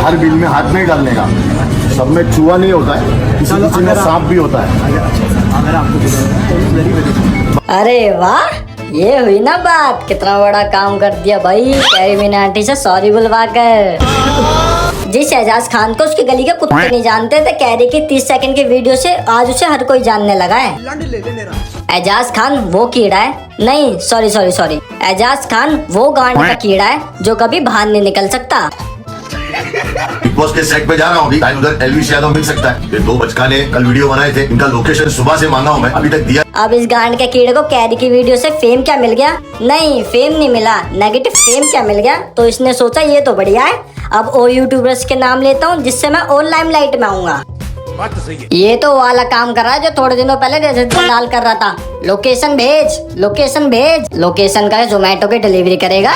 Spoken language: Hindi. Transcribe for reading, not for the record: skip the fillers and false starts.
हर बिल में हाथ नहीं डालने का, सब में चूहा नहीं होता है, किसी किसी में सांप भी होता है। अगर आपको अरे वाह, ये हुई ना बात। कितना बड़ा काम कर दिया भाई कैरी मिनाटी से सॉरी बुलवा कर। जिस एजाज खान को उसकी गली के कुत्ते नहीं जानते थे, कैरी की 30 सेकंड की वीडियो से आज उसे हर कोई जानने लगा है। एजाज खान वो कीड़ा है, नहीं sorry sorry sorry, Ejaz Khan वो गांड का कीड़ा है जो कभी बाहर नहीं निकल सकता। बिग बॉस के सेट पे जा रहा हूँ अभी, उधर एलवी यादव मिल सकता है। ये 2 बचका ने कल वीडियो बनाए थे, इनका लोकेशन सुबह से मांगा हूँ मैं, अभी तक दिया। अब इस गांड के कीड़े को कैरी की वीडियो से फेम क्या मिल गया? नहीं फेम नहीं मिला, नेगेटिव फेम क्या मिल गया। तो इसने सोचा ये तो बढ़िया है, अब और यूट्यूबर्स के नाम लेता हूँ जिससे मैं और लाइमलाइट में आऊंगा। बात तो सही है। ये तो वाला काम कर रहा है जो थोड़े दिनों पहले रजत दलाल कर रहा था। लोकेशन भेज, लोकेशन भेज, लोकेशन का जोमेटो की डिलीवरी करेगा।